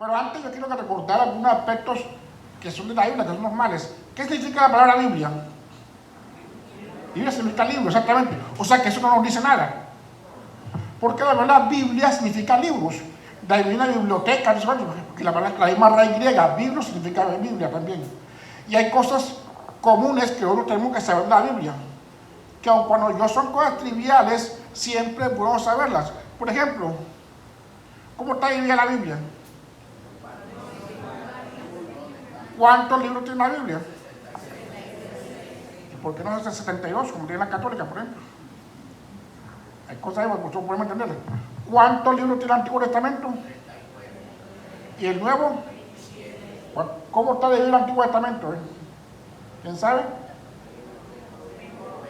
Pero antes yo quiero que recordar algunos aspectos que son de la Biblia, que son normales. ¿Qué significa la palabra Biblia? Biblia significa libro, exactamente. O sea que eso no nos dice nada. Porque la verdad Biblia significa libros. De ahí viene biblioteca, porque la misma raíz griega, libro significa Biblia también. Y hay cosas comunes que nosotros tenemos que saber de la Biblia. Que aun cuando no son cosas triviales, siempre es bueno saberlas. Por ejemplo, ¿cómo está dividida la Biblia? ¿Cuántos libros tiene la Biblia? ¿Y por qué no es 72, como tiene la católica, por ejemplo? Hay cosas que nosotros podemos entenderlas. ¿Cuántos libros tiene el Antiguo Testamento? ¿Y el Nuevo? ¿Cómo está dividido el Antiguo Testamento? ¿Quién sabe?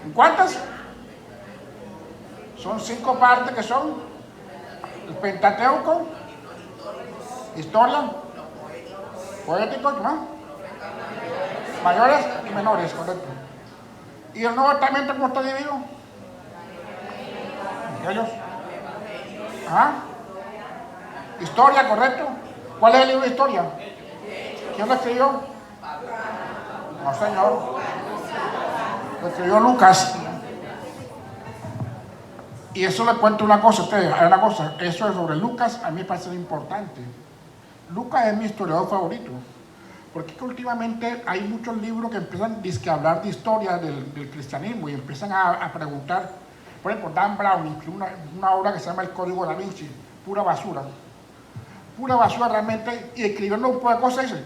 ¿En cuántas? Son 5 partes que son el Pentateuco, historia, poéticos, ¿no? Mayores y menores, correcto. ¿Y el Nuevo Testamento cómo está dividido? Evangelios. ¿Ah? Historia, correcto. ¿Cuál es el libro de historia? ¿Quién lo escribió? No, señor. Lo escribió Lucas. Y eso le cuento una cosa a ustedes. Hay una cosa, eso es sobre Lucas, a mí me parece importante. Lucas es mi historiador favorito. Porque es que últimamente hay muchos libros que empiezan a hablar de historia del cristianismo y empiezan a preguntar. Por ejemplo, Dan Brown incluye una obra que se llama El Código Da Vinci, pura basura realmente, y escribiendo un poco de cosas dice,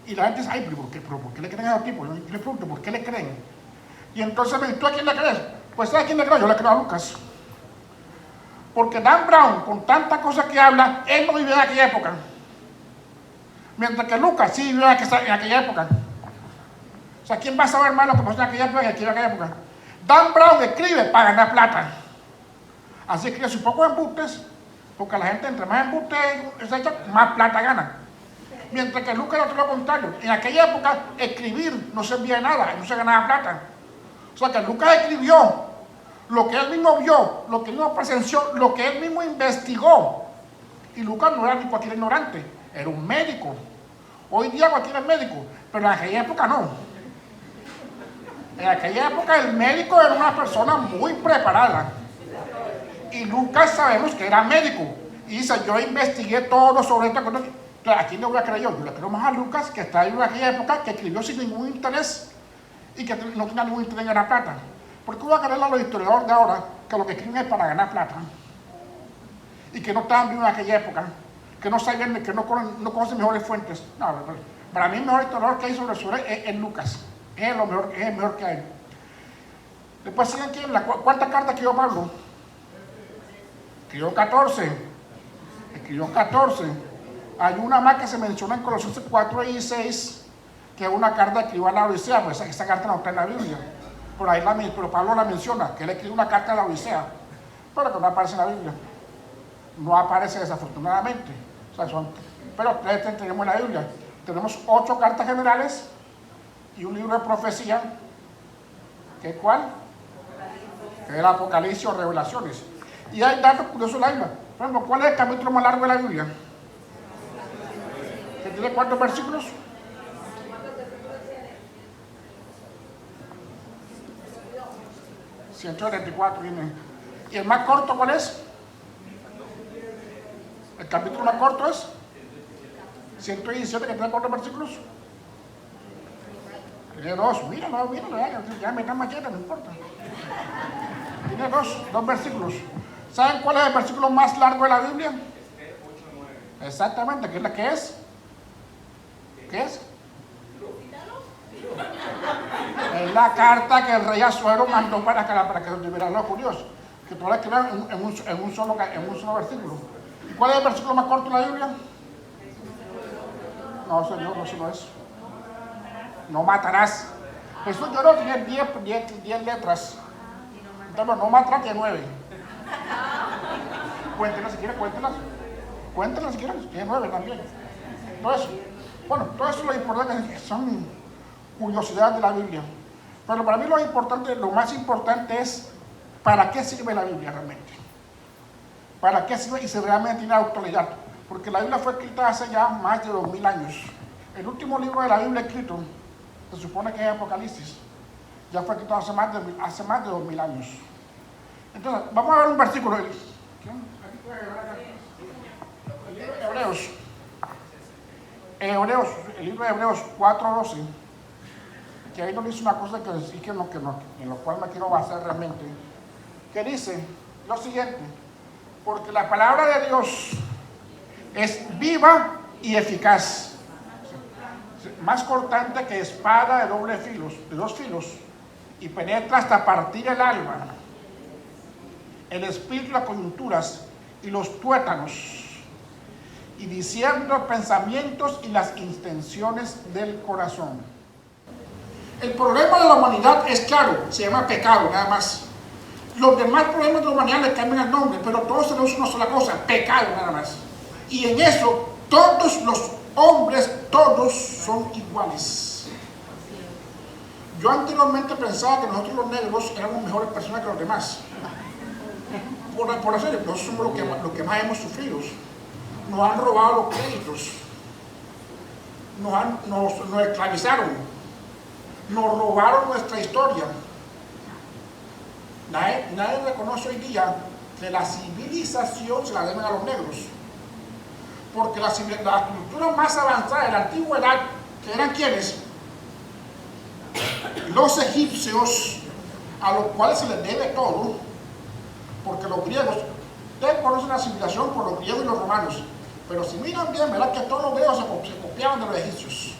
y la gente dice, ay, pero ¿por qué le creen a esos tipos? Yo le pregunto, ¿por qué le creen? Y entonces me dice, ¿tú a quién le crees? Pues ¿sabes a quién le creo? Yo le creo a Lucas. Porque Dan Brown, con tantas cosas que habla, él no vivió en aquella época. Mientras que Lucas sí vivió en aquella época. O sea, ¿quién va a saber más lo que pasó en aquella época que en aquella época? Dan Brown escribe para ganar plata. Así escribe sus pocos embustes, porque la gente entre más embustes más plata gana. Mientras que Lucas era todo lo contrario. En aquella época escribir no servía de nada, no se ganaba plata. O sea que Lucas escribió lo que él mismo vio, lo que él mismo presenció, lo que él mismo investigó. Y Lucas no era ni cualquier ignorante, era un médico. Hoy día cualquier es médico, pero en aquella época no. En aquella época el médico era una persona muy preparada. Y Lucas sabemos que era médico. Y dice, yo investigué todo sobre esta cosa. ¿A quién le voy a creer yo? Yo le creo más a Lucas, que está en aquella época, que escribió sin ningún interés y que no tenía ningún interés en ganar plata. ¿Por qué voy a creerle a los historiadores de ahora que lo que escriben es para ganar plata? Y que no estaban vivos en aquella época, que no sabían, que no conocen mejores fuentes. No, para mí el mejor historiador que hay sobre es Lucas. Es el mejor que hay. Después siguen aquí en la cuarta carta que dio Pablo. Escribió 14. Hay una más que se menciona en Colosenses 4 y 6, que es una carta que escribió a la Odisea, pues esa carta no está en la Biblia. Pero Pablo la menciona, que él escribió una carta a la Odisea, pero que no aparece en la Biblia. No aparece desafortunadamente. O sea, pero tenemos en la Biblia. Tenemos 8 cartas generales y un libro de profecía. ¿Qué cuál? Que es el Apocalipsis o Revelaciones. Y hay datos curiosos en la Biblia. Por ejemplo, ¿cuál es el capítulo más largo de la Biblia? ¿Que tiene cuántos versículos? 174 viene. ¿Y el más corto cuál es? El capítulo más corto es 117, que tiene 4 versículos. Tiene 2, míralo, ya me están macheta, no importa. Tiene 2 versículos. ¿Saben cuál es el versículo más largo de la Biblia? Exactamente, ¿qué es la que es? ¿Qué es? Es la carta que el rey Asuero mandó para que tuvieran los judíos, que tú la escribas en un solo versículo. ¿Y cuál es el versículo más corto de la Biblia? No, señor, no solo eso. No matarás. Jesús yo no tiene 10 letras. Entonces, no matarás, tiene 9. Cuéntelas si quieren, cuéntelas si quieren, tiene 9 también. Entonces, bueno, todo eso es lo importante, son curiosidades de la Biblia. Pero para mí lo más importante es ¿para qué sirve la Biblia realmente? ¿Para qué sirve y si realmente tiene autoridad? porque la Biblia fue escrita hace ya más de 2000 años. El último libro de la Biblia escrito, se supone que es Apocalipsis, ya fue escrito hace más de 2000 años. Entonces, vamos a ver un versículo. El libro de Hebreos, el libro de Hebreos 4:12, que ahí nos dice una cosa que sí que en lo cual me quiero basar realmente, que dice lo siguiente: porque la palabra de Dios es viva y eficaz, más cortante que espada de dos filos, y penetra hasta partir el alma, el espíritu, las coyunturas y los tuétanos, y discierne pensamientos y las intenciones del corazón. El problema de la humanidad es claro, se llama pecado, nada más. Los demás problemas de la humanidad le cambian el nombre, pero todos tenemos una sola cosa: pecado, nada más. Y en eso, todos los hombres, todos son iguales. Yo anteriormente pensaba que nosotros los negros éramos mejores personas que los demás. Por hacer, nosotros somos los que más hemos sufrido. Nos han robado los créditos, nos esclavizaron, nos robaron nuestra historia. Nadie reconoce hoy día que la civilización se la deben a los negros, porque la cultura más avanzada de la antigüedad, que eran ¿quiénes? Los egipcios, a los cuales se les debe todo, porque los griegos, ustedes conocen la civilización por los griegos y los romanos, pero si miran bien, verán que todos los griegos se copiaban de los egipcios.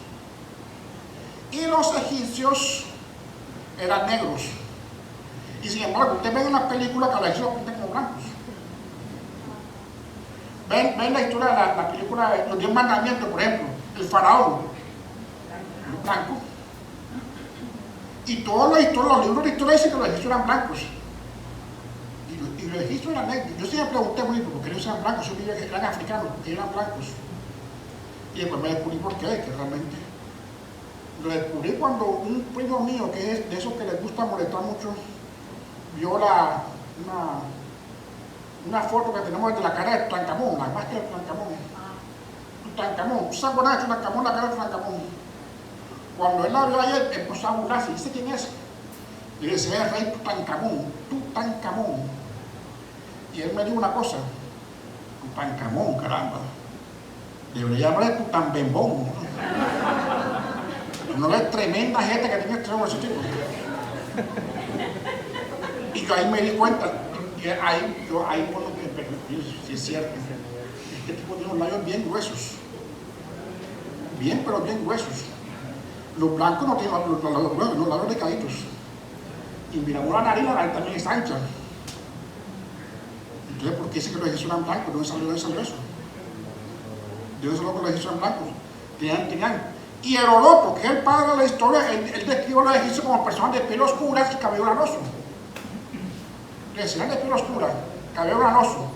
Y los egipcios eran negros. Y sin embargo, ustedes ven en las películas que a los egipcios los pintan como blancos. Ven la historia de la película de los 10 mandamientos, por ejemplo, el faraón, blanco. Y todos los libros de historia dicen que los egipcios eran blancos. Y los egipcios eran negros. Yo sí me pregunté, bueno, ¿por qué ellos eran blancos? Yo creía que eran africanos, porque eran blancos. Y después me descubrí por qué, que realmente lo descubrí cuando un primo mío, que es de esos que les gusta molestar mucho, vio una foto que tenemos de la cara de Tutankamón, la máscara de Tutankamón. ¿Tú se acuerdas de Tutankamón, la cara de Tutankamón? Cuando él la vio ayer, empezó a burlarse. ¿Dice quién es? Y le decía, el rey Tutankamón. Y él me dijo una cosa: Tutankamón, caramba. Debería llamarle Tutanbembón. No ves tremenda gente que tiene extremo ese tipo. Y yo ahí me di cuenta, si es cierto, este tipo tiene los labios bien gruesos, pero bien gruesos. Los blancos no tienen los labios gruesos, los labios delgaditos. Y miramos la nariz también es ancha. Entonces, ¿por qué dicen que los egipcios eran blancos? ¿De dónde salió eso? ¿De dónde salió que los egipcios eran blancos? Y Heródoto, que es el padre de la historia, él describe a los egipcios como personas de piel oscura y cabello granoso. Decían de piel oscura, cabello granoso,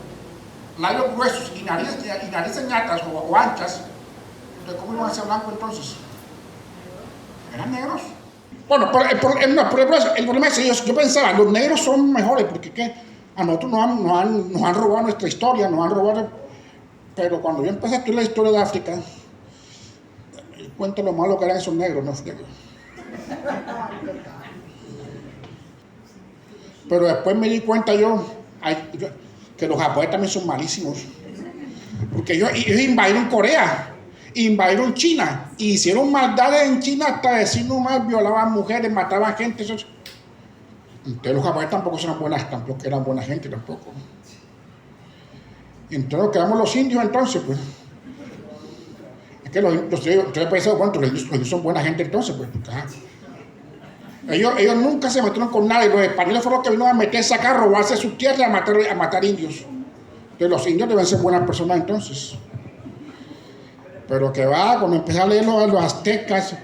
labios gruesos y narices ñatas o anchas. Entonces, ¿cómo iban a ser blancos entonces? ¿Eran negros? Bueno, el problema es que yo pensaba, los negros son mejores, porque ¿qué? A nosotros nos han robado nuestra historia, nos han robado. Pero cuando yo empecé a estudiar la historia de África, cuento lo malo que eran esos negros, ¿no? Pero después me di cuenta yo que los japoneses también son malísimos, porque ellos invadieron Corea, invadieron China, y hicieron maldades en China hasta decir nomás, violaban mujeres, mataban gente. Entonces los japoneses tampoco eran buena gente tampoco. Y entonces quedamos los indios entonces, pues. Es que los indios son buena gente entonces, pues. Ellos nunca se metieron con nadie. Los españoles fueron los que vinieron a meterse acá, a robarse sus tierras y a matar indios. Entonces los indios deben ser buenas personas entonces. Pero que va, cuando empecé a leer los aztecas,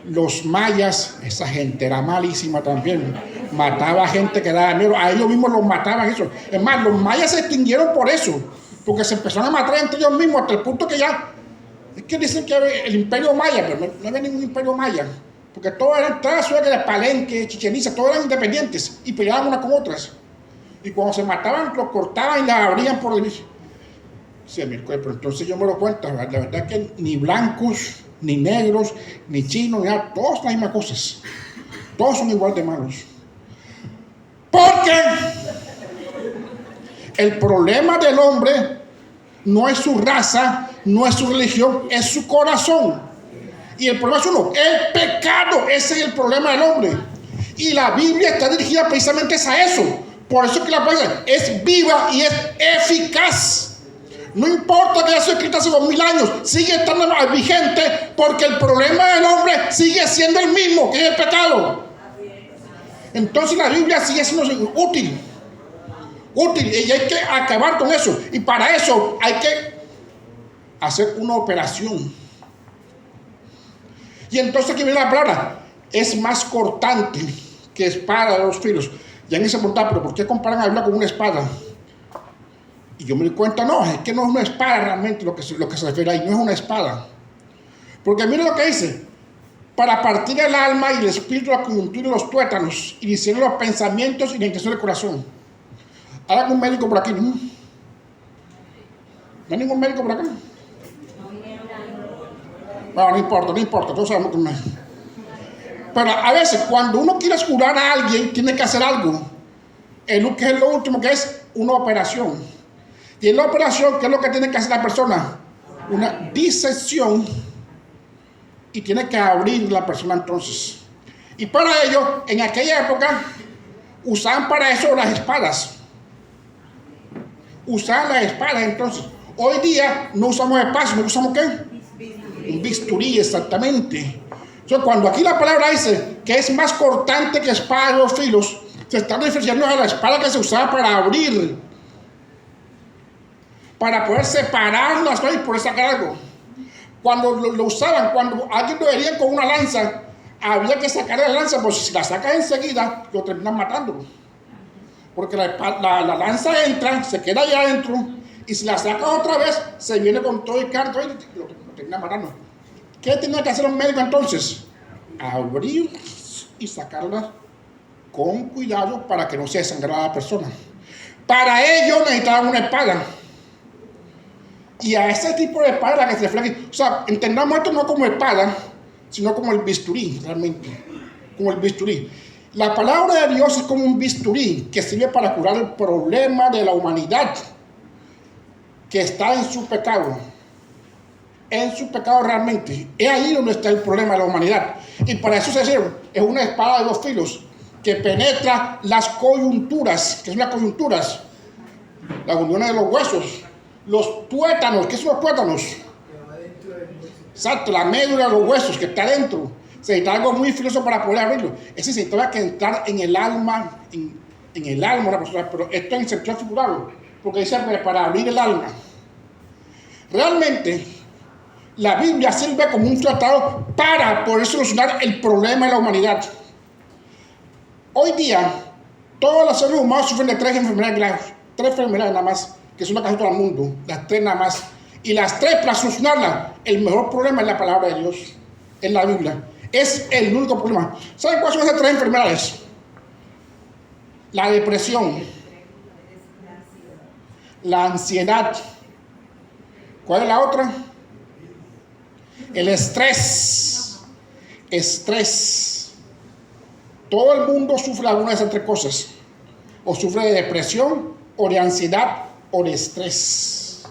los mayas, esa gente era malísima también. Mataba gente que daba miedo. A ellos mismos los mataban eso. Es más, los mayas se extinguieron por eso, porque se empezaron a matar entre ellos mismos hasta el punto que ya... Es que dicen que el imperio maya, pero no había ningún imperio maya. Porque todas las ciudades de Palenque, Chichén Itzá, todas eran independientes y peleaban unas con otras. Y cuando se mataban, los cortaban y las abrían por el... Sí, pero entonces yo me lo cuento, la verdad que ni blancos, ni negros, ni chinos, ni nada, todos son las mismas cosas. Todos son igual de malos. Porque el problema del hombre no es su raza, no es su religión, es su corazón. Y el problema es uno, el pecado, ese es el problema del hombre. Y la Biblia está dirigida precisamente a eso. Por eso que la palabra es viva y es eficaz. No importa que haya sido escrita hace 2000 años, sigue estando vigente porque el problema del hombre sigue siendo el mismo, que es el pecado. Entonces la Biblia sigue siendo útil. Y hay que acabar con eso. Y para eso hay que hacer una operación. Y entonces aquí viene la palabra, es más cortante que espada de 2 filos. Ya en ese punto, pero ¿por qué comparan a Biblia con una espada? Y yo me di cuenta, no, es que no es una espada realmente lo que se refiere ahí, no es una espada. Porque mire lo que dice, para partir el alma y el espíritu, la coyuntura y los tuétanos, y discernir los pensamientos y la intención del corazón. ¿Hay algún médico por aquí? ¿No? ¿No hay ningún médico por acá? Bueno, no importa, todos sabemos que no es. Pero a veces, cuando uno quiere curar a alguien, tiene que hacer algo. Que es lo último, que es una operación. Y en la operación, ¿qué es lo que tiene que hacer la persona? Una disección. Y tiene que abrir la persona entonces. Y para ello, en aquella época, usaban para eso las espadas. Usaban las espadas entonces. Hoy día no usamos espadas, ¿no usamos qué? Un bisturí, exactamente. Entonces, cuando aquí la palabra dice que es más cortante que espada de 2 filos, se está refiriendo a la espada que se usaba para abrir, para poder separar las cosas y poder sacar algo. Cuando lo usaban, cuando alguien lo herían con una lanza, había que sacar la lanza, pues si la sacas enseguida, lo terminan matando. Porque la lanza entra, se queda allá adentro, y si la sacas otra vez, se viene con todo el carro y lo terminan matando. ¿Qué tenía que hacer un médico entonces? Abrir y sacarla con cuidado para que no se desangrara la persona. Para ello necesitaban una espada. Y a ese tipo de espada que se refleja, o sea, entendamos esto no como espada, sino como el bisturí, realmente, como el bisturí. La palabra de Dios es como un bisturí que sirve para curar el problema de la humanidad que está en su pecado. En su pecado realmente. Es ahí donde está el problema de la humanidad. Y para eso se sirve. Es una espada de 2 filos que penetra las coyunturas. ¿Qué son las coyunturas? Las uniones de los huesos. Los tuétanos. ¿Qué son los tuétanos? Exacto, la médula de los huesos que está adentro. Se necesita algo muy filoso para poder abrirlo. Ese se necesitaba que entrar en el alma, en el alma de la persona. Pero esto es en sentido figurado, porque dice para abrir el alma. Realmente, la Biblia sirve como un tratado para poder solucionar el problema de la humanidad. Hoy día, todos los seres humanos sufren de 3 enfermedades graves. 3 enfermedades nada más, que son las que afectan al mundo. Las 3 nada más. Y las 3, para solucionarlas, el mejor problema es la palabra de Dios, en la Biblia. Es el único problema. ¿Saben cuáles son esas 3 enfermedades? La depresión, la ansiedad. ¿Cuál es la otra? El estrés. Estrés. Todo el mundo sufre alguna de esas 3 cosas. O sufre de depresión, o de ansiedad, o de estrés.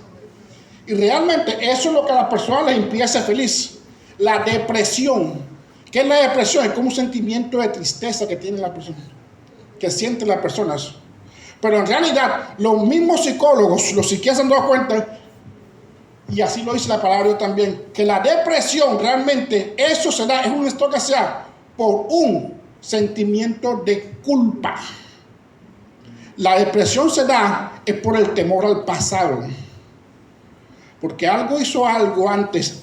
Y realmente eso es lo que a la persona le impide ser feliz. La depresión. ¿Qué es la depresión? Es como un sentimiento de tristeza que tiene la persona, que sienten las personas. Pero en realidad, los mismos psicólogos, los psiquiatras se han dado cuenta, y así lo dice la palabra de Dios también, que la depresión realmente, eso se da, es un estado que se da por un sentimiento de culpa. La depresión se da es por el temor al pasado. Porque algo hizo antes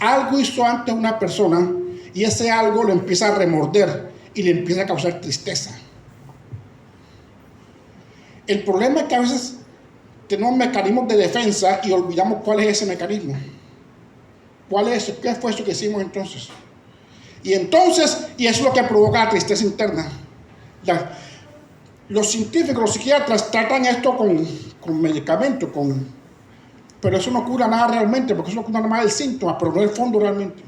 una persona, y ese algo lo empieza a remorder y le empieza a causar tristeza. El problema es que a veces tenemos mecanismos de defensa y olvidamos cuál es ese mecanismo. ¿Cuál es eso? ¿Qué fue eso que hicimos entonces? Y eso es lo que provoca la tristeza interna. Los científicos, los psiquiatras tratan esto con medicamentos, Pero eso no cura nada realmente, porque eso no cura nada más el síntoma, pero no el fondo realmente.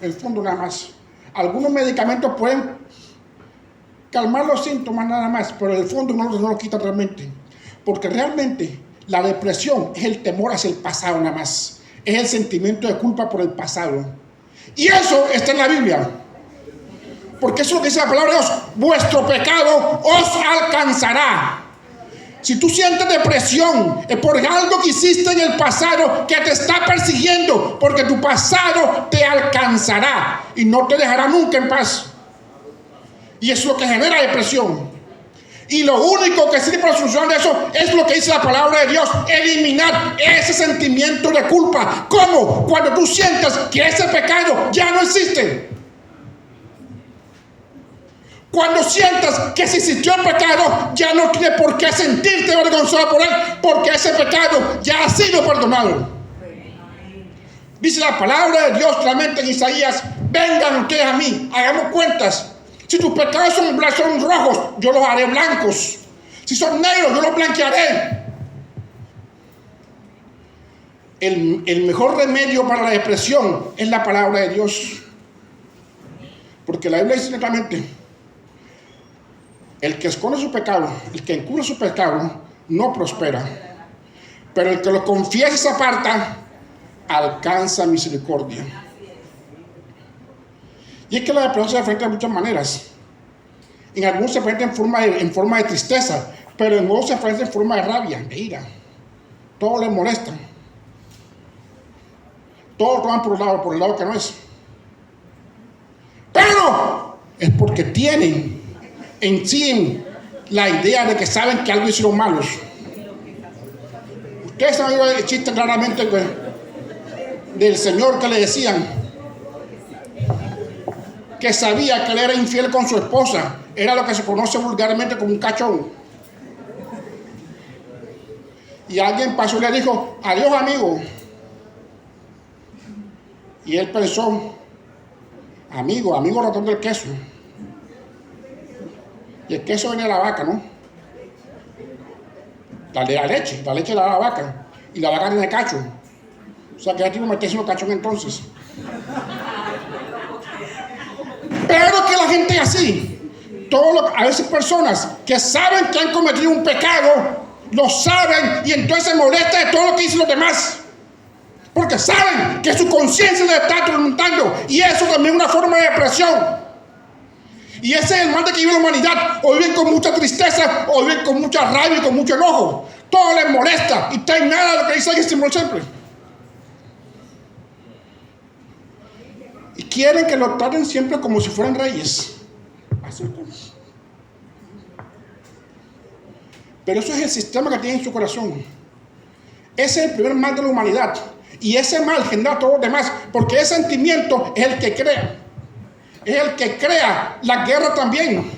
El fondo nada más. Algunos medicamentos pueden calmar los síntomas nada más, pero el fondo no lo quita realmente. Porque realmente la depresión es el temor hacia el pasado nada más. Es el sentimiento de culpa por el pasado. Y eso está en la Biblia. Porque eso es lo que dice la palabra de Dios. Vuestro pecado os alcanzará. Si tú sientes depresión, es por algo que hiciste en el pasado que te está persiguiendo, porque tu pasado te alcanzará y no te dejará nunca en paz. Y eso es lo que genera depresión. Y lo único que sirve para la solución de eso es lo que dice la palabra de Dios: eliminar ese sentimiento de culpa. ¿Cómo? Cuando tú sientas que ese pecado ya no existe. Cuando sientas que si existió el pecado, ya no tienes por qué sentirte avergonzado por él, porque ese pecado ya ha sido perdonado. Dice la palabra de Dios claramente en Isaías: vengan ustedes a mí, hagamos cuentas. Si tus pecados son rojos, yo los haré blancos. Si son negros, yo los blanquearé. El mejor remedio para la depresión es la palabra de Dios. Porque la Biblia dice claramente: el que esconde su pecado, el que encubre su pecado, no prospera. Pero el que lo confiesa y se aparta, alcanza misericordia. Y es que la depresión se enfrenta de muchas maneras. En algunos se enfrenta en forma de tristeza, pero en otros se enfrenta en forma de rabia, de ira. Todo les molesta. Todos toman por el lado que no es. Pero es porque tienen en sí la idea de que saben que algo hicieron malos. Ustedes saben el chiste claramente del señor que le decían que sabía que él era infiel con su esposa. Era lo que se conoce vulgarmente como un cachón. Y alguien pasó y le dijo: adiós, amigo. Y él pensó: amigo ratón del queso. Y el queso viene de la vaca, ¿no? La leche de la vaca. Y la vaca tiene cacho. O sea que ya tiene que meterse en los cachos entonces. Pero que la gente es así. A veces personas que saben que han cometido un pecado, lo saben y entonces se molesta de todo lo que dicen los demás. Porque saben que su conciencia les está atormentando. Y eso también es una forma de depresión. Y ese es el mal de que vive la humanidad. O viven con mucha tristeza, o viven con mucha rabia y con mucho enojo. Todo les molesta y traen nada de lo que dicen siempre. Y quieren que lo traten siempre como si fueran reyes. Pero eso es el sistema que tienen en su corazón. Ese es el primer mal de la humanidad. Y ese mal genera todo lo demás, porque ese sentimiento es el que crea. Es el que crea la guerra también.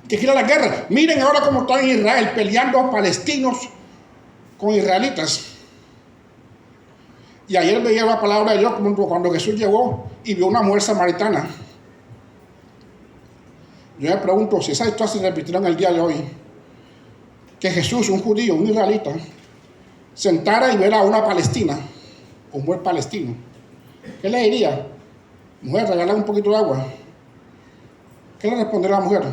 Que crea la guerra. Miren ahora cómo está en Israel peleando palestinos con israelitas. Y ayer veía la palabra de Dios cuando Jesús llegó y vio una mujer samaritana. Yo me pregunto si esa historia se repetirá en el día de hoy. Que Jesús, un judío, un israelita, sentara y viera a una palestina, un buen palestino. ¿Qué le diría? Mujer, regálame un poquito de agua. ¿Qué le respondería a la mujer?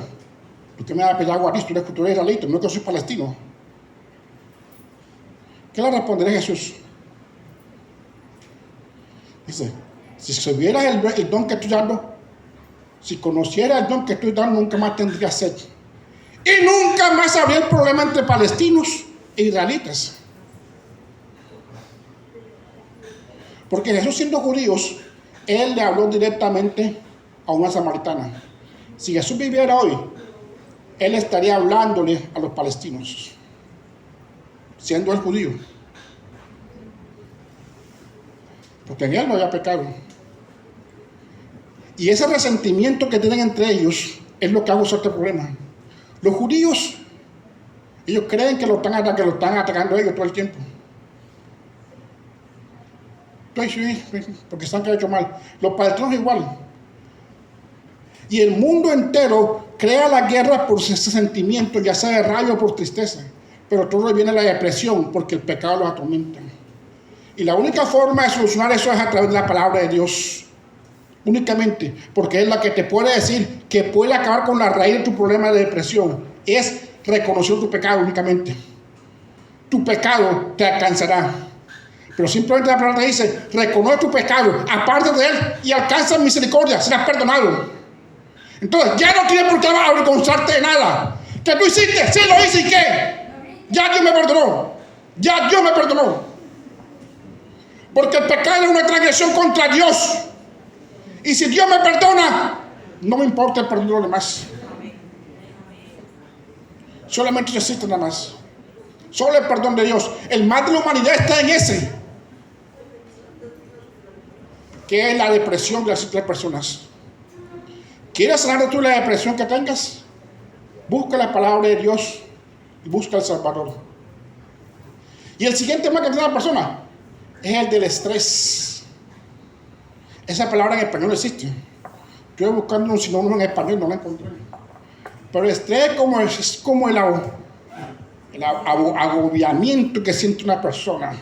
¿Por qué me va a pedir agua a ti? Tú eres israelita, no es que soy palestino. ¿Qué le respondería a Jesús? Dice: si supieras el don que estoy dando, si conociera el don que estoy dando, nunca más tendría sed. Y nunca más habría el problema entre palestinos e israelitas. Porque Jesús, siendo judíos, él le habló directamente a una samaritana. Si Jesús viviera hoy, él estaría hablándole a los palestinos, siendo él judío. Porque en él no había pecado. Y ese resentimiento que tienen entre ellos es lo que ha causado este problema. Los judíos, ellos creen que lo están atacando a ellos todo el tiempo. Porque están que han hecho mal. Los palestinos igual. Y el mundo entero crea la guerra por ese sentimiento, ya sea de rabia o por tristeza. pero todo viene la depresión porque el pecado los atormenta. Y la única forma de solucionar eso es a través de la palabra de Dios. Únicamente, porque es la que te puede decir que puede acabar con la raíz de tu problema de depresión. Es reconocer tu pecado únicamente. Tu pecado te alcanzará. Pero simplemente la palabra te dice, reconoce tu pecado, aparte de él y alcanza misericordia, serás perdonado. Entonces, ya no tienes por qué avergonzarte de nada. ¿Que tú hiciste? Sí, lo hice, ¿y qué? Ya Dios me perdonó. Ya Dios me perdonó. Porque el pecado es una transgresión contra Dios. Y si Dios me perdona, no me importa el perdón de los demás. Solamente necesito nada más. Solo el perdón de Dios. El mal de la humanidad está en ese, que es la depresión de las tres personas. ¿Quieres sanar de tú la depresión que tengas? Busca la palabra de Dios y busca al Salvador. Y el siguiente mal que tiene la persona es el del estrés. Esa palabra en español no existe. Estoy buscando un sinónimo en español, no la encontré. Pero el estrés es como el agobiamiento que siente una persona,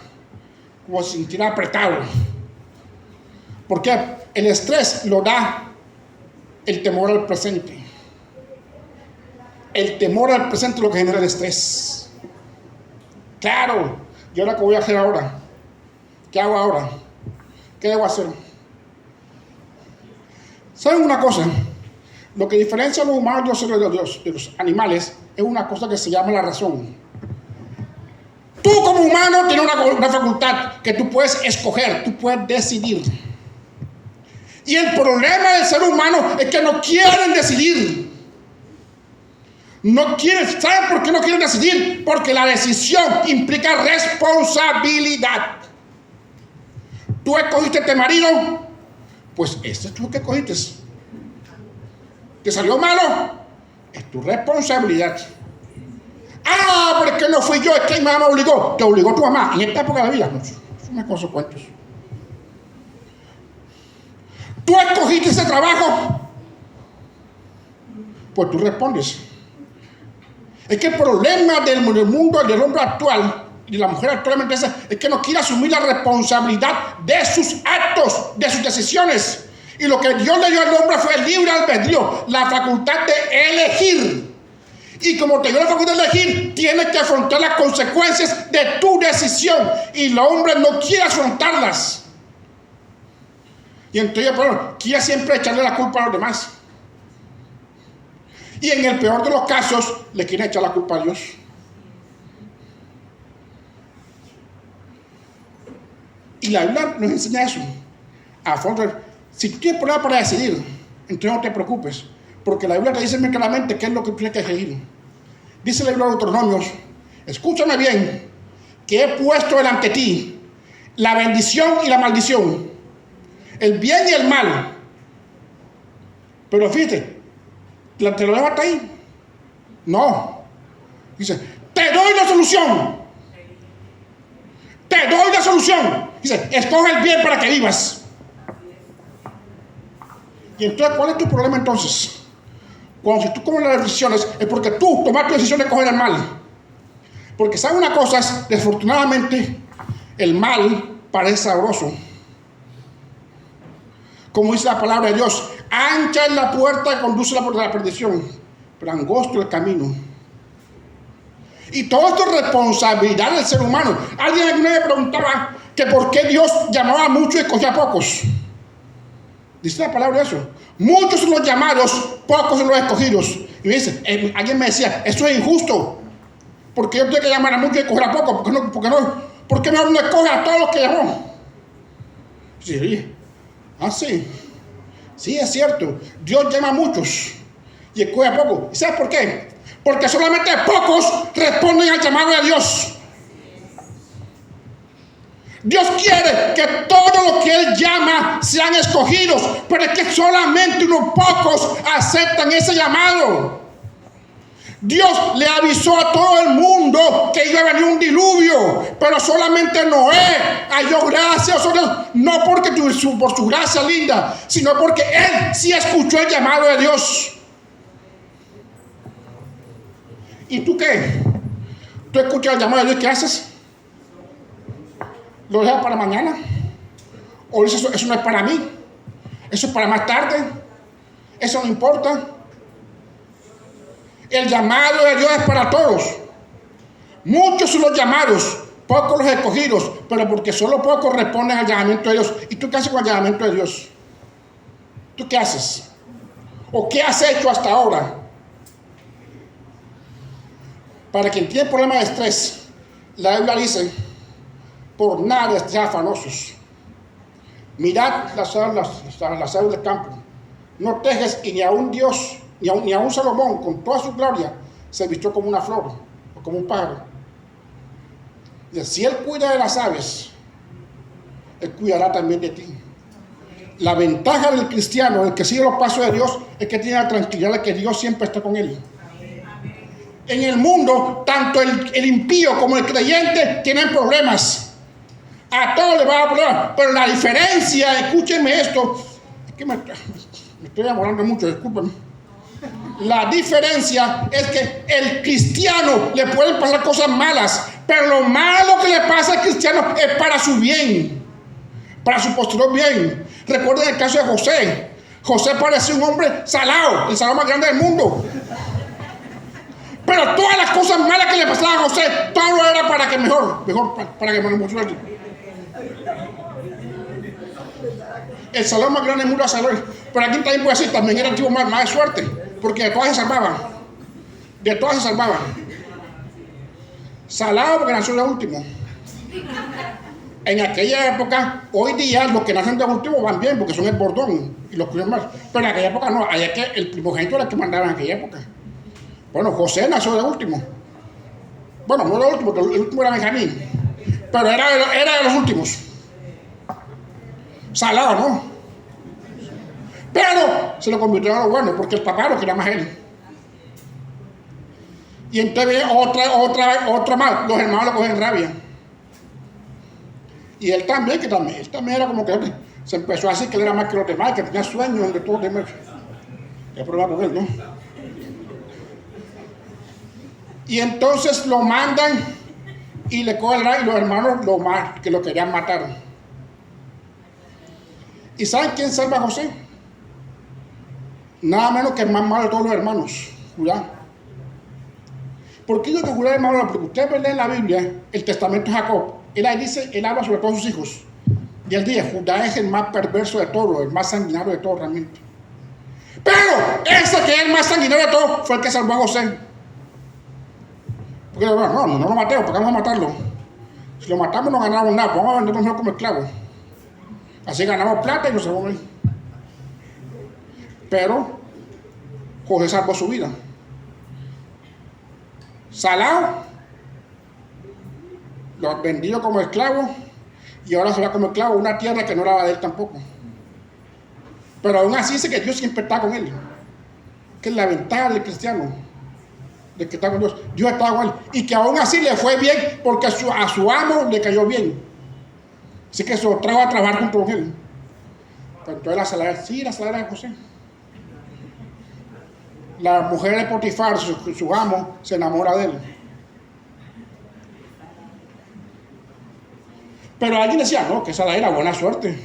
como se sentirá apretado. Porque el estrés lo da el temor al presente. El temor al presente es lo que genera el estrés. Claro, ¿y ahora qué voy a hacer ahora? ¿Qué hago ahora? ¿Qué debo hacer? ¿Saben una cosa? Lo que diferencia a los humanos de los animales es una cosa que se llama la razón. Tú como humano tienes una facultad que tú puedes escoger, tú puedes decidir. Y el problema del ser humano es que no quieren decidir. No quieren. ¿Saben por qué no quieren decidir? Porque la decisión implica responsabilidad. Tú escogiste este marido, pues este es tú que escogiste. ¿Te salió malo? Es tu responsabilidad. Ah, pero es que no fui yo, es que mi mamá me obligó. Te obligó tu mamá en esta época de la vida. No, son las consecuencias. Tú escogiste ese trabajo, pues tú respondes. Es que el problema del mundo, del hombre actual y de la mujer actualmente es que no quiere asumir la responsabilidad de sus actos, de sus decisiones. Y lo que Dios le dio al hombre fue el libre albedrío, la facultad de elegir. Y como te dio la facultad de elegir, tienes que afrontar las consecuencias de tu decisión. Y el hombre no quiere afrontarlas. Y entonces, bueno, quiere siempre echarle la culpa a los demás. Y en el peor de los casos, le quiere echar la culpa a Dios. Y la Biblia nos enseña eso. A fondo, si tú tienes problemas para decidir, entonces no te preocupes. Porque la Biblia te dice muy claramente qué es lo que tienes que elegir. Dice la Biblia de Deuteronomios, escúchame bien, que he puesto delante de ti la bendición y la maldición, el bien y el mal. Pero fíjate, ¿te lo dejo hasta ahí? No. Dice, te doy la solución. Te doy la solución. Dice, escoge el bien para que vivas. Y entonces, ¿cuál es tu problema entonces? Cuando si tú comes las decisiones, es porque tú tomaste la decisión de coger el mal. Porque ¿sabes una cosa? Desafortunadamente, el mal parece sabroso. Como dice la palabra de Dios, ancha es la puerta que conduce a la perdición, pero angosto el camino. Y todo esto es responsabilidad del ser humano. Alguien alguna vez me preguntaba que por qué Dios llamaba a muchos y escogía a pocos. Dice la palabra de eso. Muchos son los llamados, pocos son los escogidos. Y me dice, alguien me decía, eso es injusto. Porque yo tengo que llamar a muchos y escoger a pocos. ¿Por qué no escoge a todos los que llamó? Sí. Ah, sí. Sí, es cierto. Dios llama a muchos y escoge a pocos. ¿Y sabes por qué? Porque solamente pocos responden al llamado de Dios. Dios quiere que todos los que Él llama sean escogidos, pero es que solamente unos pocos aceptan ese llamado. Dios le avisó a todo el mundo que iba a venir un diluvio, pero solamente Noé halló gracia, no porque por su gracia linda, sino porque él sí escuchó el llamado de Dios. ¿Y tú qué? Tú escuchas el llamado de Dios, ¿qué haces? ¿Lo dejas para mañana? ¿O dices, eso no es para mí? ¿Eso es para más tarde? ¿Eso no importa? El llamado de Dios es para todos. Muchos son los llamados, pocos los escogidos, pero porque solo pocos responden al llamamiento de Dios. ¿Y tú qué haces con el llamamiento de Dios? ¿Tú qué haces? ¿O qué has hecho hasta ahora? Para quien tiene problemas de estrés, la Biblia dice, por nada estéis afanosos. Mirad las aves del campo. No tejes, y ni aun Dios, ni aun Salomón, con toda su gloria, se vistió como una flor o como un pájaro. Y si Él cuida de las aves, Él cuidará también de ti. La ventaja del cristiano, del que sigue los pasos de Dios, es que tiene la tranquilidad de que Dios siempre está con él. En el mundo, tanto el impío como el creyente tienen problemas. A todos les va a dar problemas. Pero la diferencia, escúchenme esto, es que me estoy enamorando mucho, discúlpenme. La diferencia es que el cristiano le pueden pasar cosas malas, pero lo malo que le pasa al cristiano es para su bien, para su posterior bien. Recuerden el caso de José. José parecía un hombre salado, el salado más grande del mundo. Pero todas las cosas malas que le pasaban a José, todo era para que para que me lo mostrara. El salado más grande del mundo era Salomón. Pero aquí también puede decir, también era el tipo más de suerte, porque de todas se salvaban. De todas se salvaban. Salado porque nació de último. En aquella época, hoy día los que nacen de último van bien porque son el bordón y los cuidan más. Pero en aquella época no, allá que el primogénito era el que mandaba en aquella época. Bueno, José nació de último. Bueno, no de último, el último era Benjamín. Pero era de los últimos. Salado, ¿no? Pero se lo convirtió en lo bueno porque el papá lo quería más él. Y entonces otra más, los hermanos lo cogen rabia. Y él también era como que se empezó a decir que él era más que los demás, que tenía sueños donde todos los demás. ¿Qué problema con él, no? Y entonces lo mandan y le cogen rabia y los hermanos que lo querían matar. ¿Y saben quién salva a José? Nada menos que el más malo de todos los hermanos, Judá. ¿Por qué digo que Judá es malo? Porque usted ve en la Biblia el testamento de Jacob. Él habla sobre todos sus hijos. Y él dice, Judá es el más perverso de todos, el más sanguinario de todos realmente. Pero ese que es el más sanguinario de todos fue el que salvó a José. Porque no lo matemos, porque vamos a matarlo. Si lo matamos no ganamos nada, vamos a venderlo mejor como esclavos. Así ganamos plata y nos salvamos ahí. Pero José salvó su vida. Salado, lo vendió como esclavo y ahora se va como esclavo a una tierra que no era de él tampoco. Pero aún así dice que Dios siempre está con él. Que es la ventaja del cristiano, de que está con Dios. Dios está con él. Y que aún así le fue bien porque a su amo le cayó bien. Así que se lo trajo a trabajar junto con él. Pero entonces la saladera de José. La mujer de Potifar, su amo, se enamora de él. Pero alguien decía, no, que esa era buena suerte.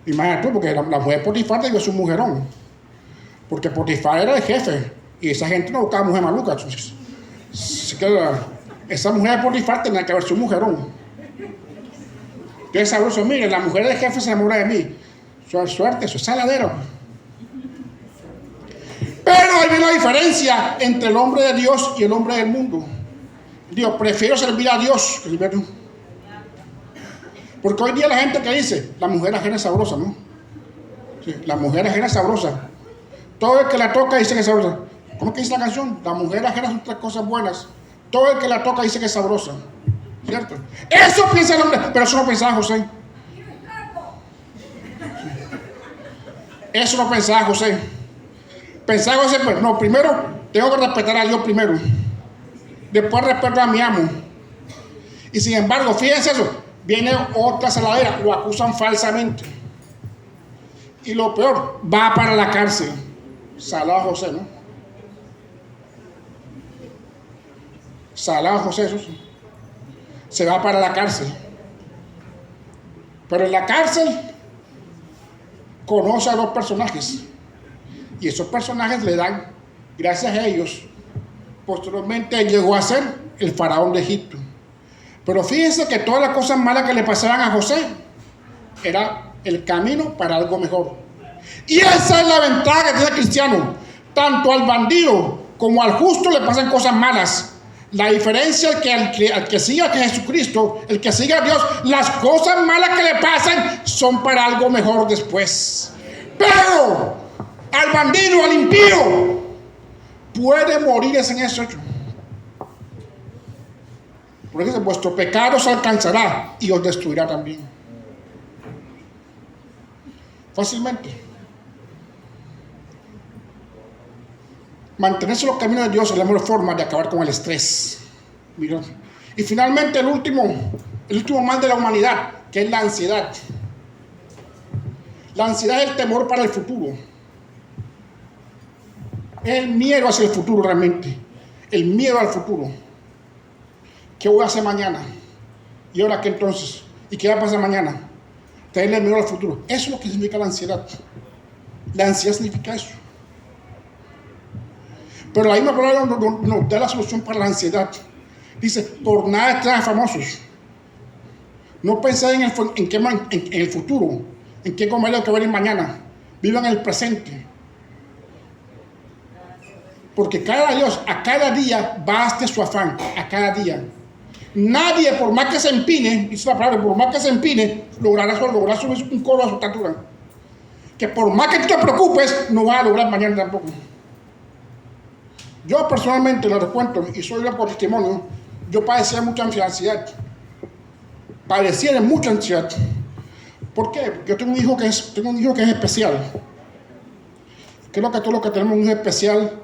Imagínate tú, porque la mujer de Potifar debió ser un mujerón. Porque Potifar era el jefe. Y esa gente no buscaba mujer maluca. Así que esa mujer de Potifar tenía que haber sido un mujerón. Entonces sabroso, mire, la mujer del jefe se enamora de mí. Eso es suerte, eso es saladero. Pero hay una diferencia entre el hombre de Dios y el hombre del mundo. Dios, prefiero servir a Dios que servir a Dios. Porque hoy día la gente que dice, la mujer ajena es sabrosa, ¿no? Sí, la mujer ajena es sabrosa. Todo el que la toca dice que es sabrosa. ¿Cómo que dice la canción? La mujer ajena son tres cosas buenas. Todo el que la toca dice que es sabrosa. ¿Cierto? Eso piensa el hombre, pero eso no pensaba José. Eso no pensaba José. Pensaba José, pues no, primero tengo que respetar a Dios primero. Después respeto a mi amo. Y sin embargo, fíjense eso, viene otra saladera, lo acusan falsamente. Y lo peor, va para la cárcel. Salado José, ¿no? salado José, eso sí, se va para la cárcel. Pero en la cárcel conoce a dos personajes. Y esos personajes le dan, gracias a ellos, posteriormente llegó a ser el faraón de Egipto. Pero fíjense que todas las cosas malas que le pasaban a José era el camino para algo mejor. Y esa es la ventaja que tiene el cristiano. Tanto al bandido como al justo le pasan cosas malas. La diferencia es que al que siga a Jesucristo, el que siga a Dios, las cosas malas que le pasan son para algo mejor después. Pero al bandido, al impío, puede morir en ese hecho. Por eso vuestro pecado os alcanzará y os destruirá también. Fácilmente. Mantenerse en los caminos de Dios es la mejor forma de acabar con el estrés. Mira. Y finalmente el último mal de la humanidad, que es la ansiedad. La ansiedad es el temor para el futuro. Es el miedo hacia el futuro realmente. El miedo al futuro. ¿Qué voy a hacer mañana? ¿Y ahora qué entonces? ¿Y qué va a pasar mañana? Tenerle miedo al futuro. Eso es lo que significa la ansiedad. La ansiedad significa eso. Pero la misma palabra nos da la solución para la ansiedad. Dice, por nada están famosos. No penséis en el futuro, en qué comer lo que va a venir mañana. Vivan en el presente. Porque a cada día baste su afán, a cada día. Nadie, por más que se empine, dice la palabra, por más que se empine, logrará subir un codo a su estatura. Que por más que tú te preocupes, no vas a lograr mañana tampoco. Yo personalmente lo recuento, y soy por testimonio, yo padecía mucha ansiedad. Padecía de mucha ansiedad. ¿Por qué? Porque yo tengo un hijo que es especial. Creo que todos los que tenemos un hijo especial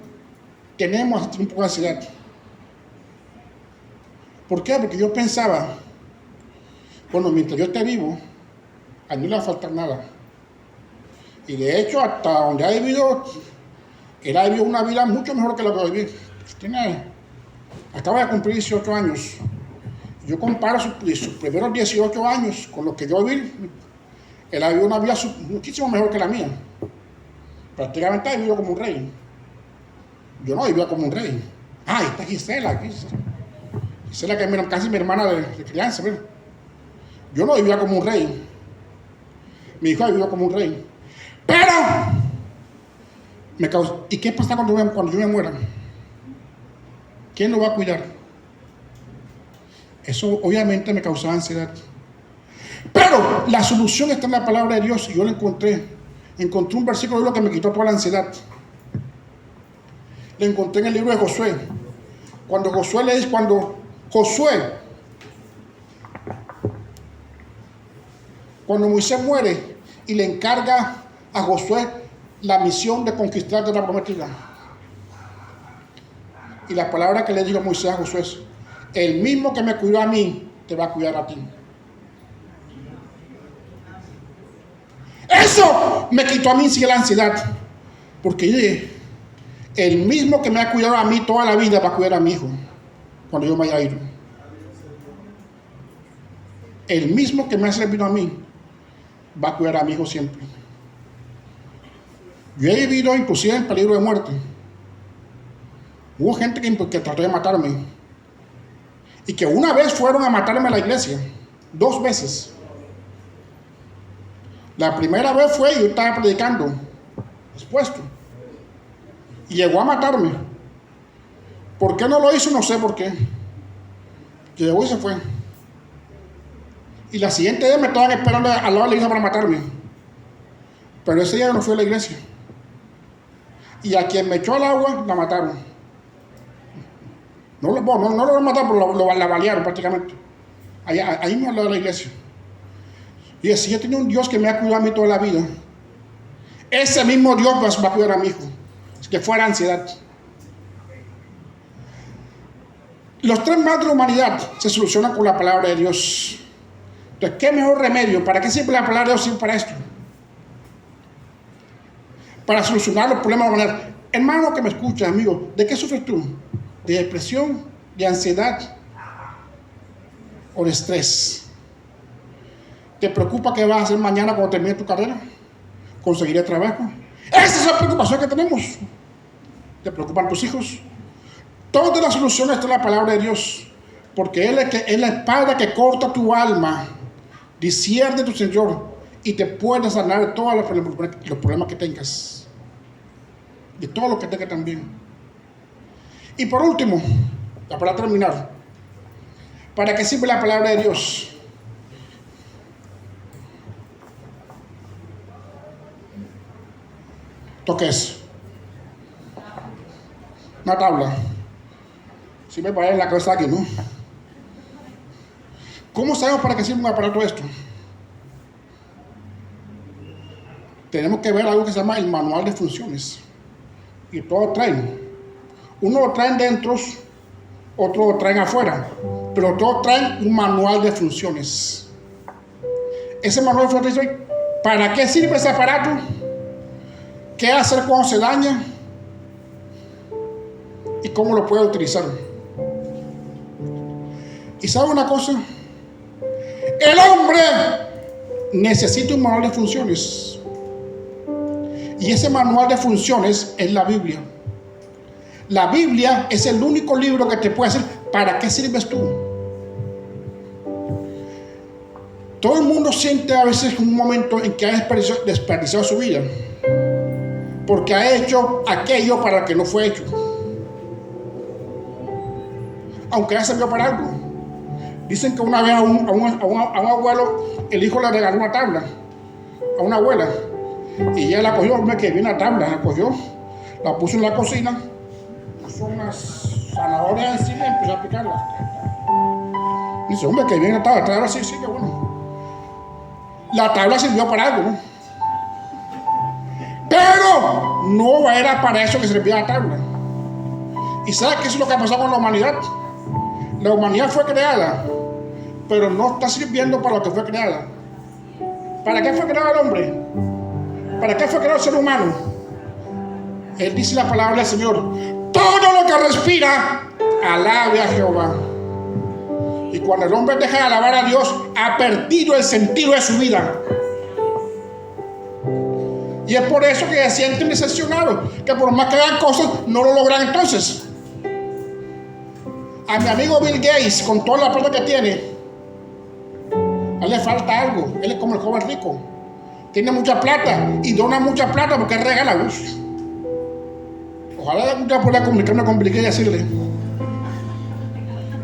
tenemos un poco de ansiedad. ¿Por qué? Porque yo pensaba, bueno, mientras yo esté vivo, a mí no le va a faltar nada. Y de hecho, hasta donde ha vivido, él ha vivido una vida mucho mejor que la que yo viví. Acaba de cumplir 18 años. Yo comparo sus primeros 18 años con los que yo viví. Él ha vivido una vida muchísimo mejor que la mía. Prácticamente ha vivido como un rey. Yo no vivía como un rey. Ah, ahí está Gisela. Gisela, que es casi mi hermana de crianza. ¿Verdad? Yo no vivía como un rey. Mi hijo ha vivido como un rey. Pero, ¿y qué pasa cuando yo me muera? ¿Quién lo va a cuidar? Eso obviamente me causaba ansiedad. Pero la solución está en la palabra de Dios y yo la encontré. Encontré un versículo de lo que me quitó toda la ansiedad. Lo encontré en el libro de Josué. Cuando Moisés muere y le encarga a Josué la misión de conquistar la tierra prometida. Y la palabra que le dijo Moisés a Josué es: el mismo que me cuidó a mí, te va a cuidar a ti. Eso me quitó a mí sí la ansiedad. Porque yo dije, el mismo que me ha cuidado a mí toda la vida va a cuidar a mi hijo cuando yo me haya ido. El mismo que me ha servido a mí va a cuidar a mi hijo siempre. Yo he vivido inclusive en peligro de muerte. Hubo gente que trató de matarme. Y que una vez fueron a matarme a la iglesia. 2 veces. La primera vez fue yo estaba predicando, expuesto. Y llegó a matarme. ¿Por qué no lo hizo? No sé por qué. Llegó y se fue. Y la siguiente vez me estaban esperando al lado de la iglesia para matarme. Pero ese día no fui a la iglesia. Y a quien me echó al agua, la mataron. No lo mataron, pero la balearon prácticamente. Ahí no al lado de la iglesia. Y así yo tenía un Dios que me ha cuidado a mí toda la vida. Ese mismo Dios va a cuidar a mi hijo. Que fuera ansiedad. Los 3 males de la humanidad se solucionan con la palabra de Dios. Entonces, ¿qué mejor remedio? ¿Para qué sirve la palabra de Dios? Sirve para esto. Para solucionar los problemas de la humanidad. Hermano que me escucha, amigo, ¿de qué sufres tú? ¿De depresión? de ansiedad o de estrés? ¿Te preocupa qué vas a hacer mañana cuando termine tu carrera? ¿Conseguiré trabajo? Esa es la preocupación que tenemos. ¿Te preocupan tus hijos? Toda la solución está en la palabra de Dios, porque Él es la espada que corta tu alma, discierne tu Señor, y te puede sanar de todos los problemas que tengas, de todo lo que tengas también. Y por último, para terminar, ¿para qué sirve la palabra de Dios? ¿Esto qué es? Una tabla. Si me parece en la cabeza aquí, ¿no? ¿Cómo sabemos para qué sirve un aparato esto? Tenemos que ver algo que se llama el manual de funciones. Y todos traen. Uno lo traen dentro, otro lo traen afuera. Pero todos traen un manual de funciones. Ese manual de funciones dice, ¿para qué sirve ese aparato? ¿Qué hacer cuando se daña? ¿Y cómo lo puede utilizar? ¿Y sabe una cosa? El hombre necesita un manual de funciones. Y ese manual de funciones es la Biblia. La Biblia es el único libro que te puede decir ¿para qué sirves tú? Todo el mundo siente a veces un momento en que ha desperdiciado su vida, porque ha hecho aquello para lo que no fue hecho, aunque haya servido para algo. Dicen que una vez a un abuelo, el hijo le regaló una tabla a una abuela, y ella la cogió, hombre, que viene la tabla, la cogió, la puso en la cocina, puso unas zanahorias encima y empezó a picarlas. Dice, hombre, que viene la tabla, sí, que bueno. La tabla sirvió para algo, ¿no? Pero no era para eso que servía la tabla. ¿Y sabes qué es lo que ha pasado con la humanidad? La humanidad fue creada, pero no está sirviendo para lo que fue creada. ¿Para qué fue creado el hombre? ¿Para qué fue creado el ser humano? Él dice la palabra del Señor: todo lo que respira, alabe a Jehová. Y cuando el hombre deja de alabar a Dios, ha perdido el sentido de su vida. Y es por eso que se sienten decepcionados, que por más que hagan cosas, no lo logran entonces. A mi amigo Bill Gates, con toda la plata que tiene, a él le falta algo. Él es como el joven rico. Tiene mucha plata y dona mucha plata porque él regala luz. Ojalá algún día pueda comunicarme con Bill Gates y decirle: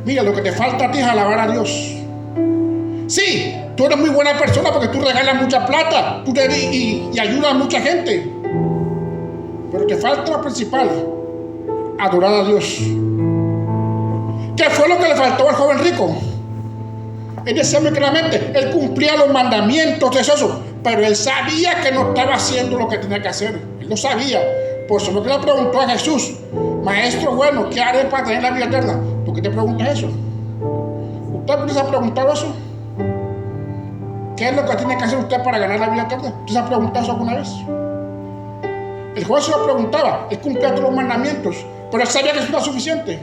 mira, lo que te falta a ti es alabar a Dios. Sí, tú eres muy buena persona porque tú regalas mucha plata y ayudas a mucha gente. Pero te falta lo principal: adorar a Dios. ¿Qué fue lo que le faltó al joven rico? Él decía muy claramente, él cumplía los mandamientos de eso, pero él sabía que no estaba haciendo lo que tenía que hacer. Él lo sabía. Por eso lo que le preguntó a Jesús: maestro bueno, ¿qué haré para tener la vida eterna? ¿Tú qué te preguntas eso? ¿Usted se ha preguntado eso? ¿Qué es lo que tiene que hacer usted para ganar la vida eterna? ¿Usted se ha preguntado eso alguna vez? El joven se lo preguntaba. Él cumplía todos los mandamientos, pero él sabía que eso no era suficiente.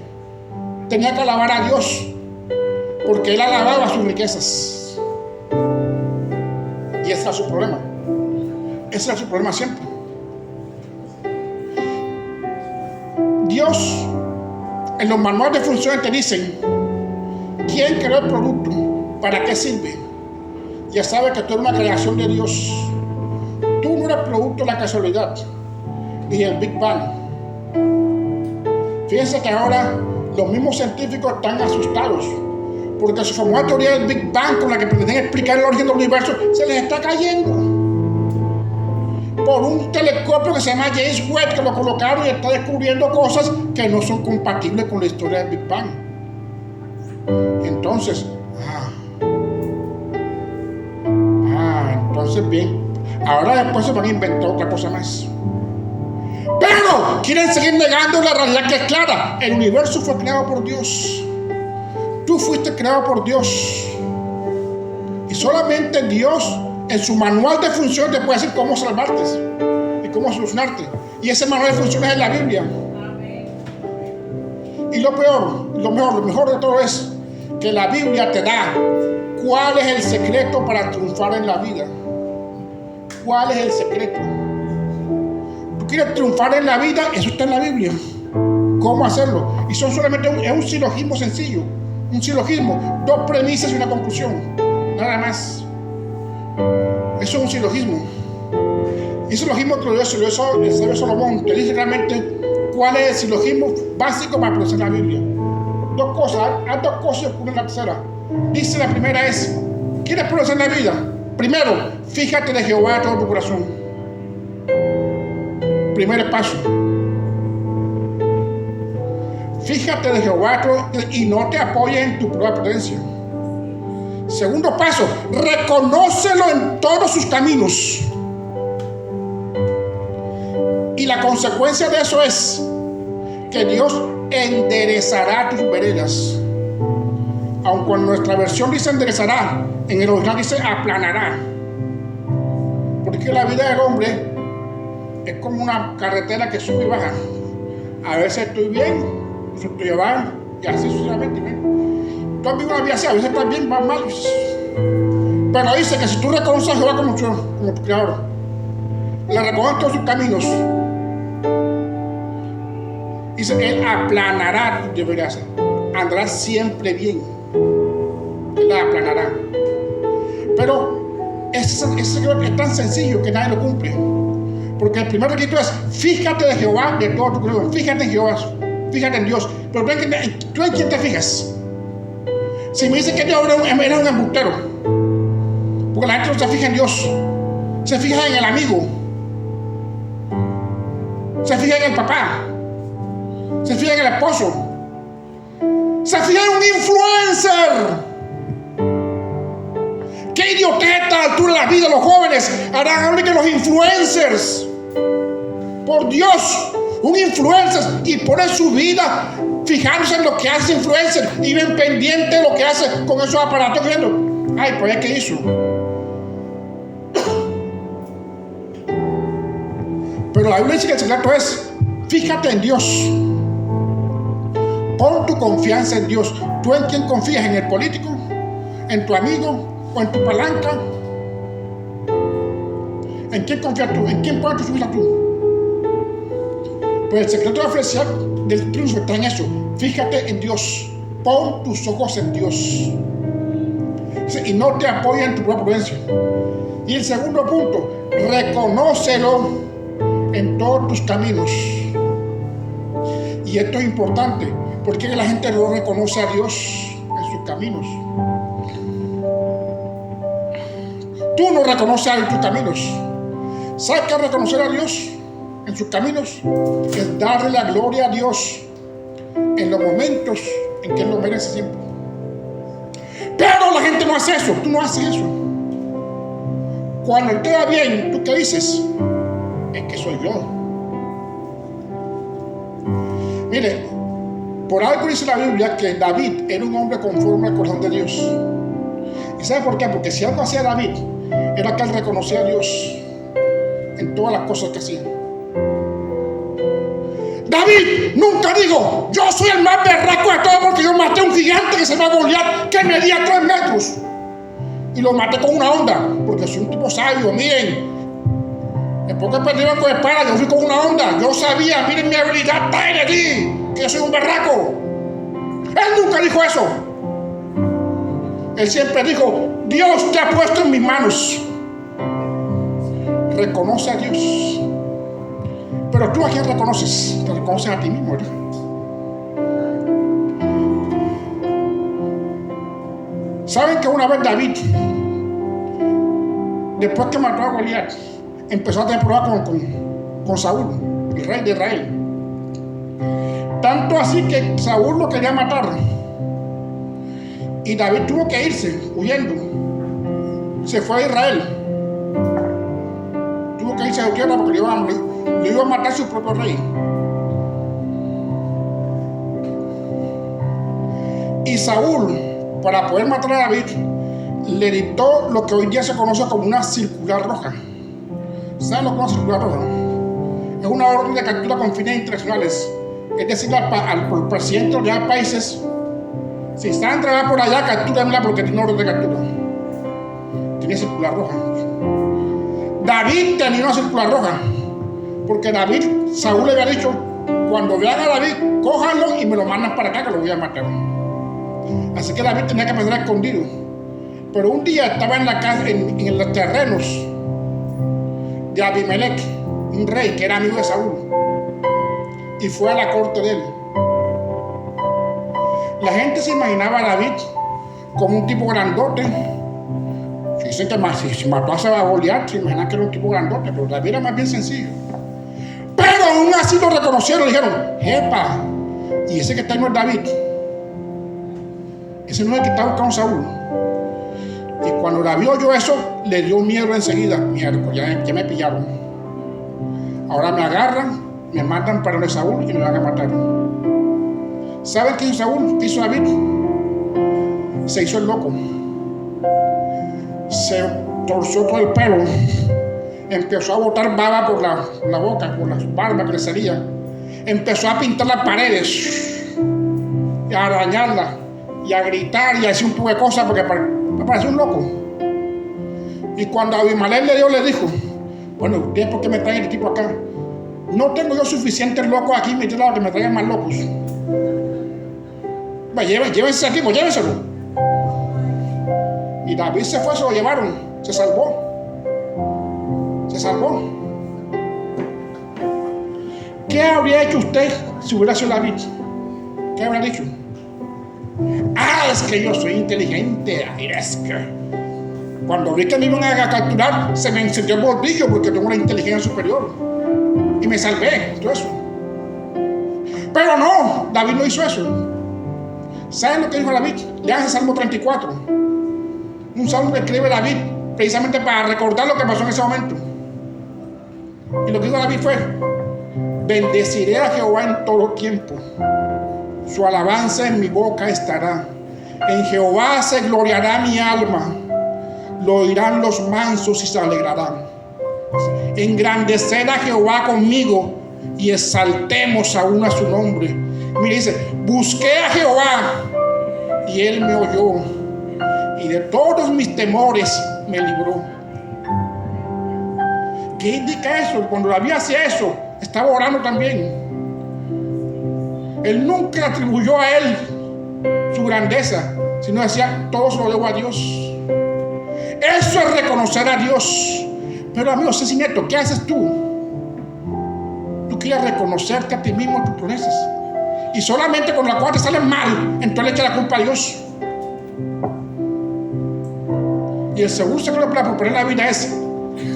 Tenía que alabar a Dios, porque él alababa sus riquezas. Y ese era su problema. Ese era su problema siempre. Dios, en los manuales de funciones te dicen quién creó el producto, para qué sirve. Ya sabes que tú eres una creación de Dios. Tú no eres producto de la casualidad ni del Big Bang. Fíjense que ahora los mismos científicos están asustados porque su famosa teoría del Big Bang, con la que pretenden explicar el origen del universo, se les está cayendo por un telescopio que se llama James Webb, que lo colocaron y está descubriendo cosas que no son compatibles con la historia del Big Bang. Entonces, entonces bien, ahora después se van a inventar otra cosa más. Pero quieren seguir negando la realidad que es clara. El universo fue creado por Dios. Tú fuiste creado por Dios. Y solamente Dios, en su manual de funciones, te puede decir cómo salvarte y cómo solucionarte. Y ese manual de funciones es la Biblia. Y lo mejor de todo es que la Biblia te da cuál es el secreto para triunfar en la vida. ¿Cuál es el secreto? ¿Tú quieres triunfar en la vida? Eso está en la Biblia. ¿Cómo hacerlo? Y son solamente un silogismo sencillo. Un silogismo, 2 premisas y una conclusión. Nada más. Eso es un silogismo. Y el silogismo que lo dio el sabio Salomón te dice realmente cuál es el silogismo básico para procesar la Biblia. 2 cosas, hay 2 cosas y ocurre en la tercera. Dice la primera es, ¿quieres progresar en la vida? Primero, fíjate de Jehová de todo tu corazón. Primer paso. Fíjate de Jehová y no te apoyes en tu propia prudencia. Segundo paso, reconócelo en todos sus caminos. Y la consecuencia de eso es que Dios enderezará tus veredas. Aunque en nuestra versión dice enderezará, en el original dice aplanará. Porque la vida del hombre es como una carretera que sube y baja. A veces estoy bien, a veces estoy mal, y así sucesivamente. Tú has vivido una vida así, a veces estás bien, vas mal. Pero dice que si tú reconoces a Jehová como tu creador, le reconoces todos sus caminos, dice que Él aplanará tus desgracias, andarás siempre bien. Él la aplanará. Pero ese secreto es tan sencillo que nadie lo cumple. Porque el primer requisito es fíjate de Jehová de todo tu corazón. Fíjate en Jehová, fíjate en Dios. Pero ¿tú en quién te fijas? Si me dice que Dios era un embustero, porque la gente no se fija en Dios, se fija en el amigo, se fija en el papá, se fija en el esposo, se fija en un influencer. ¡Qué idiotez a esta altura de la vida! Los jóvenes harán hablar que los influencers, por Dios, un influencer, y ponen su vida fijándose en lo que hace influencer y ven pendiente de lo que hace con esos aparatos viendo. Ay, pues ¿qué hizo? Pero la Biblia dice que el secreto es fíjate en Dios. Pon tu confianza en Dios. ¿Tú en quién confías? ¿En el político? ¿En tu amigo? ¿O en tu palanca? ¿En quién confías tú? ¿En quién pones tu vida tú? Pues el secreto de felicidad del triunfo está en eso. Fíjate en Dios. Pon tus ojos en Dios. Y no te apoyes en tu propia prudencia. Y el segundo punto, reconócelo en todos tus caminos. Y esto es importante, porque la gente no reconoce a Dios en sus caminos. Tú no reconoces a Dios en tus caminos. ¿Sabes qué es reconocer a Dios en sus caminos? Es darle la gloria a Dios en los momentos en que Él lo merece siempre. Pero la gente no hace eso. Tú no haces eso. Cuando Él te va bien, ¿tú qué dices? Es que soy yo. Mire, por algo dice la Biblia que David era un hombre conforme al corazón de Dios. ¿Y sabe por qué? Porque si algo hacía David, era que él reconocía a Dios en todas las cosas que hacía. David nunca dijo, yo soy el más berraco de todos porque yo maté a un gigante que se llama Goliat, que medía 3 metros. Y lo maté con una onda, porque soy un tipo sabio. Miren, después que perdieron con espada, yo fui con una onda. Yo sabía, miren mi habilidad, que yo soy un berraco. Él nunca dijo eso. Él siempre dijo, Dios te ha puesto en mis manos. Reconoce a Dios. Pero tú a quién reconoces? Te reconoces a ti mismo, ¿verdad? ¿Saben que una vez David, después que mató a Goliat, empezó a tener problemas con Saúl, el rey de Israel? Tanto así que Saúl lo quería matar. Y David tuvo que irse huyendo. Se fue a Israel. Tuvo que irse a tierra porque le iba a matar a su propio rey. Y Saúl, para poder matar a David, le dictó lo que hoy día se conoce como una circular roja. ¿Saben lo que es una circular roja? Es una orden de captura con fines internacionales es decir, al presidente de los países, si está entrada por allá, captúramela porque tiene orden de captura. Tiene circular roja. David tenía una circular roja, porque Saúl le había dicho: cuando vean a David, cójanlo y me lo mandan para acá que lo voy a matar. Así que David tenía que pasar escondido. Pero un día estaba en la casa, en los terrenos de Abimelech, un rey que era amigo de Saúl, y fue a la corte de él. La gente se imaginaba a David como un tipo grandote. Dicen que si mató a Goliat, se imaginan que era un tipo grandote, pero David era más bien sencillo. Pero aún así lo reconocieron y dijeron: ¡Epa! Y ese que está ahí no es David. Ese no es el que está buscando Saúl. Y cuando David oyó eso, le dio miedo enseguida. Mierda, ya me pillaron. Ahora me agarran, me matan para el Saúl y me van a matar. ¿Saben qué hizo Saúl? ¿Qué hizo David? Se hizo el loco. Se torció todo el pelo. Empezó a botar baba por la boca, por las barbas que le salía. Empezó a pintar las paredes y a arañarlas y a gritar y a decir un poco de cosas porque parecía un loco. Y cuando Abimelech le dijo: bueno, ¿ustedes por qué me traen el tipo acá? No tengo yo suficientes locos aquí en mi lado que me traigan más locos. Llévense ese tipo, llévenselo. Y David se fue, se lo llevaron, se salvó. ¿Qué habría hecho usted si hubiera sido David? ¿Qué habría dicho? Es que yo soy inteligente. Es que cuando vi que me iban a capturar, se me encendió el bolsillo porque tengo una inteligencia superior y me salvé, todo eso. Pero no, David no hizo eso. ¿Saben lo que dijo David? Lean el Salmo 34. Un salmo que escribe David precisamente para recordar lo que pasó en ese momento. Y lo que dijo David fue: bendeciré a Jehová en todo tiempo, su alabanza en mi boca estará. En Jehová se gloriará mi alma, lo oirán los mansos y se alegrarán. Engrandecer a Jehová conmigo y exaltemos aún a su nombre. Mira, dice: busqué a Jehová y él me oyó y de todos mis temores me libró. ¿Qué indica eso? Cuando David hacía eso, estaba orando también. Él nunca atribuyó a él su grandeza, sino decía: todo se lo debo a Dios. Eso es reconocer a Dios. Pero amigo, sé sin esto, ¿qué haces tú? Tú quieres reconocerte a ti mismo tus proezas, y solamente con la cual te salen mal, entonces le echas la culpa a Dios. Y el segundo secreto para proponer la vida es: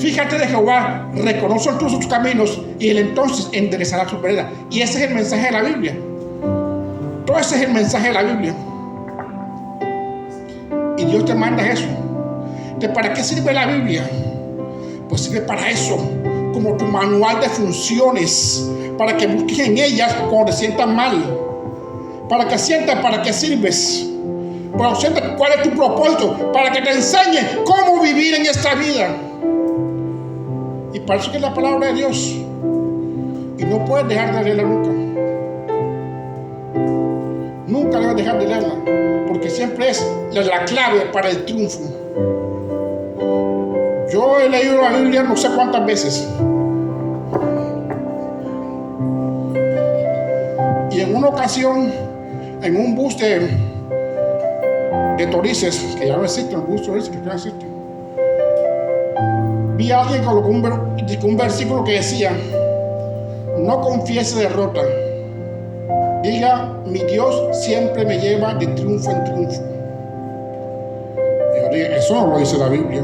fíjate de Jehová, reconoce tus caminos y él entonces enderezará su vereda. Y ese es el mensaje de la Biblia. Todo ese es el mensaje de la Biblia. Y Dios te manda eso. ¿De para qué sirve la Biblia? Pues sirve para eso, como tu manual de funciones, para que busques en ellas cuando te sientas mal, para que sientas para qué sirves, para que sientas cuál es tu propósito, para que te enseñe cómo vivir en esta vida. Y para eso que es la palabra de Dios, y no puedes dejar de leerla nunca. Nunca debes dejar de leerla, porque siempre es la clave para el triunfo. Yo he leído la Biblia no sé cuántas veces, y en una ocasión, en un bus de Torices, que ya no existe, el bus de Torices que ya no existe, vi a alguien que colocó un versículo que decía: no confiese derrota, diga: mi Dios siempre me lleva de triunfo en triunfo. Y yo dije: eso no lo dice la Biblia.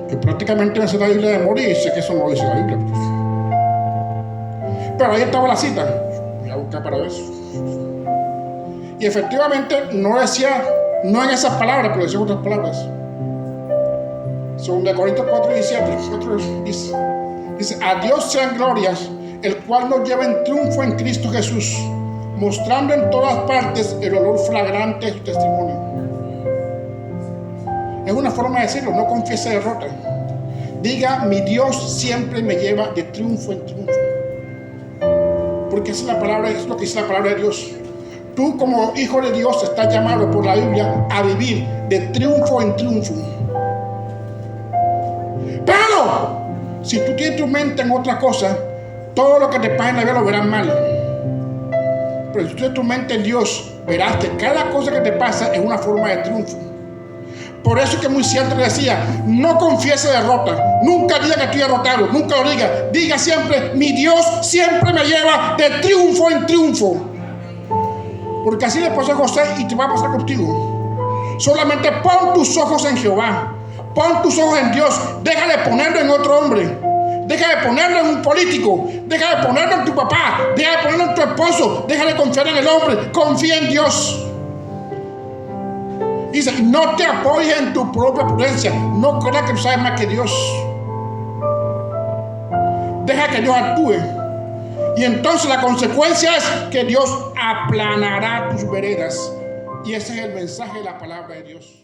Yo prácticamente me sé la Biblia de memoria y sé que eso no lo dice la Biblia. Pero ahí estaba la cita. Voy a buscar para ver. Y efectivamente no decía, no en esas palabras, pero decía otras palabras. 2 Corintios 4:17 dice: a Dios sean glorias, el cual nos lleva en triunfo en Cristo Jesús, mostrando en todas partes el olor flagrante de su testimonio. Es una forma de decirlo: no confiese derrota, diga: mi Dios siempre me lleva de triunfo en triunfo. Porque esa es la palabra, es lo que dice la palabra de Dios. Tú como hijo de Dios estás llamado por la Biblia a vivir de triunfo en triunfo. Pero si tú tienes tu mente en otra cosa, todo lo que te pasa en la vida lo verás mal. Pero si tú tienes tu mente en Dios, verás que cada cosa que te pasa es una forma de triunfo. Por eso es que muy cierto le decía, no confiese derrota, nunca diga que estoy derrotado, nunca lo diga, diga siempre, mi Dios siempre me lleva de triunfo en triunfo. Porque así le pasó a José y te va a pasar contigo. Solamente pon tus ojos en Jehová, pon tus ojos en Dios, deja de ponerlo en otro hombre, deja de ponerlo en un político, deja de ponerlo en tu papá, deja de ponerlo en tu esposo, deja de confiar en el hombre, confía en Dios. Dice, no te apoyes en tu propia prudencia. No creas que tú sabes más que Dios. Deja que Dios actúe. Y entonces la consecuencia es que Dios aplanará tus veredas. Y ese es el mensaje de la palabra de Dios.